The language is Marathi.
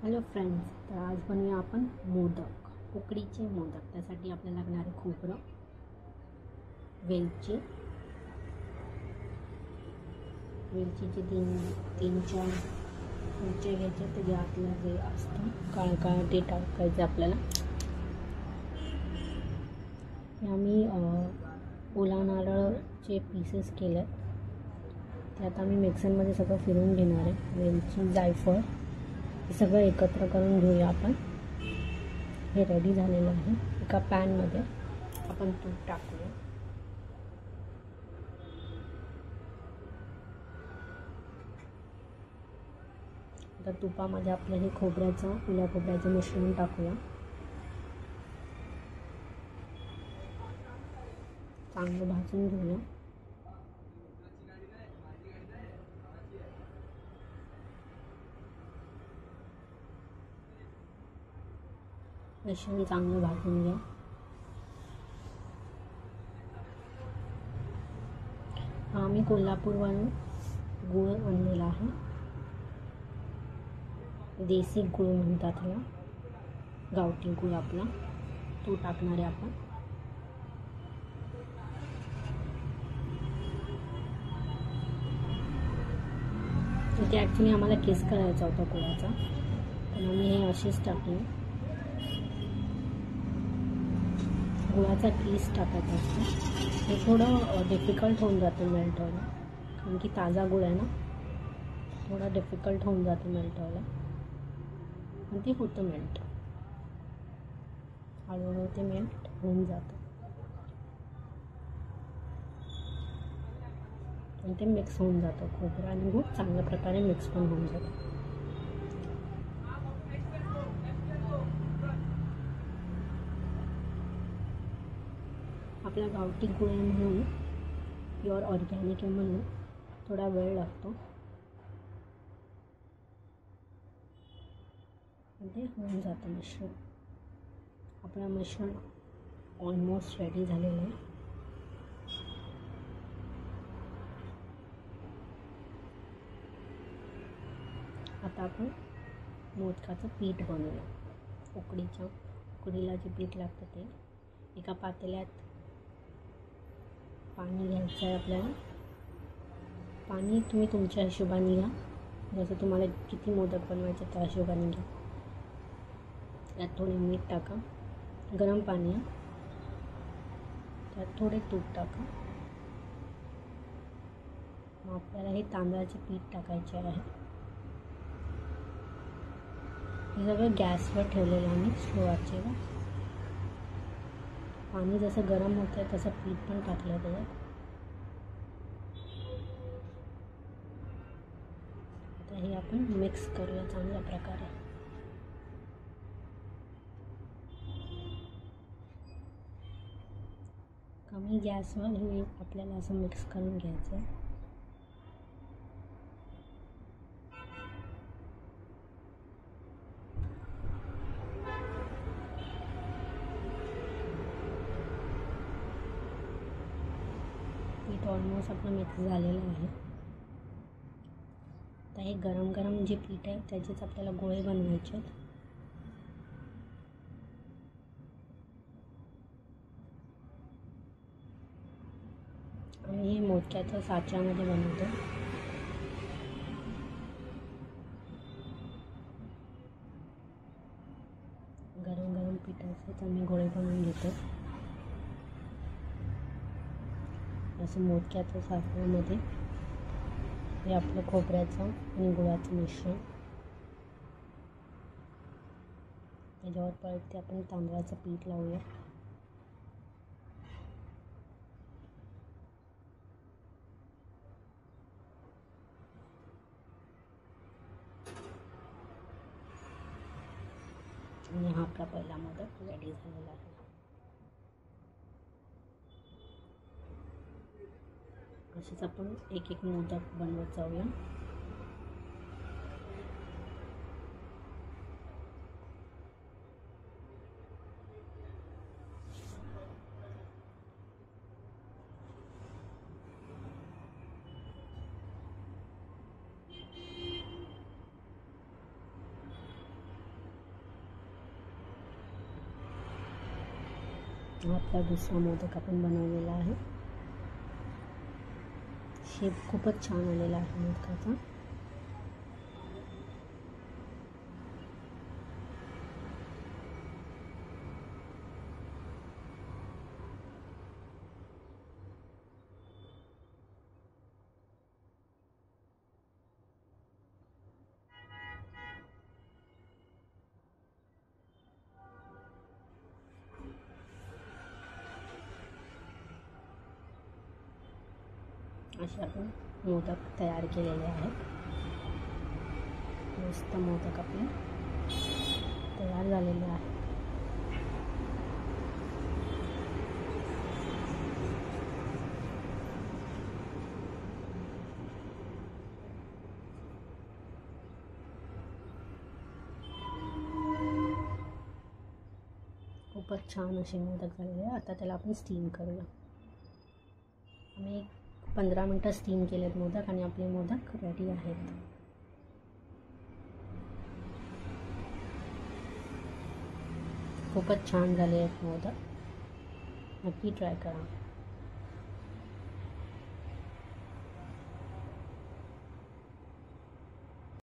हॅलो फ्रेंड्स, तर आज बनवूया आपण मोदक, उकडीचे मोदक. त्यासाठी आपल्याला लागणारे खोबरं, वेलचीचे तीन चार चमचे घ्यायचे. त्याच्या आतलं जे असतं काळं ते टाकायचं आपल्याला. आम्ही ओला नारळचे पीसेस केले, ते आता मी मिक्सरमध्ये सगळं फिरून घेणार आहे. वेलची, जायफळ हे सगळं एकत्र करून घेऊया आपण. हे रेडी झालेलं आहे. एका पॅनमध्ये आपण तूप टाकूया. आता तुपामध्ये आपलं हे ओल्या खोबऱ्याचं मिश्रण टाकूया. चांगलं भाजून घेऊया. मिश्रण चांगलं भाजून घ्या. हा मी कोल्हापूरवरून गूळ आणलेला आहे. देसी गूळ म्हणतात त्याला, गावठी गूळ आपला, तो टाकणार आहे आपण. इथे ॲक्च्युली आम्हाला किस करायचा होता गुळाचा, पण आम्ही हे असेच टाकले. गुळाचा किस टाकायचा असतो. हे थोडं डिफिकल्ट होऊन जातं मेल्ट व्हायला, कारण की ताजा गुळ आहे ना, थोडा डिफिकल्ट होऊन जातं मेल्ट व्हायला. पण ते होतं मेल्ट, हळूहळू ते मेल्ट होऊन जातं. आणि ते मिक्स होऊन जातं. खोबरं आणि गूळ चांगल्या प्रकारे मिक्स पण होऊन जातं. आपला गावठी गूळ आहे म्हणून, प्युअर ऑर्गॅनिक आहे म्हणून थोडा वेळ लागतो, पण ते होऊन जातं मिश्रण. आपलं मिश्रण ऑलमोस्ट रेडी झालेलं आहे. आता आपण मोदकाचं पीठ बनवूया. उकडीला जे पीठ लागतं ते एका पातेल्यात पाणी घ्यायचं आहे आपल्याला. पाणी तुम्ही तुमच्या हिशोबाने घ्या, जसं तुम्हाला किती मोदक बनवायचे त्या हिशोबाने घ्या. त्यात थोडे मीठ टाका. गरम पाणी आहे, त्यात थोडे तूप टाका. मग आपल्याला हे तांदळाचे पीठ टाकायचे आहे. हे सगळं गॅसवर ठेवलेलं आम्ही स्लो आचेवर. पाणी जसं गरम होतं आहे तसं पीठ पण टाकलं त्याच्यात. आता हे आपण मिक्स करूया चांगल्या प्रकारे. कमी गॅसवर हे आपल्याला असं मिक्स करून घ्यायचं आहे. पीठ ऑलमोस्ट आपलं मिक्स झालेलं आहे. आता हे गरम जे पीठ आहे त्याचेच आपल्याला गोळे बनवायचे आहेत. आम्ही हे मोदकाच्या साच्यामध्ये बनवतो. गरम पिठाचेच आम्ही गोळे बनवून घेतो. असं मोदकाच्या साच्यामध्ये हे आपलं खोबऱ्याचं आणि गुळाचं मिश्रण, त्याच्यावर परत ते आपण तांदळाचं पीठ लावूया. आणि हा आपला पहिला मोदक रेडी झालेला आहे. असेच आपण एक मोदक बनवत जाऊया. हा आपला दुसरा मोदक आपण बनवलेला आहे. शेप खूपच छान आलेला आहे मोदकाचा. असे आपण मोदक तयार केलेले आहेत. मस्त मोदक आपले तयार झालेले आहेत. खूपच छान असे मोदक झालेले आहे. आता त्याला आपण स्टीम करूया. आम्ही 15 मिनटं स्टीम केलेत मोदक आणि आपले मोदक रेडी आहेत. खूपच छान झाले आहेत मोदक. नक्की ट्राय करा.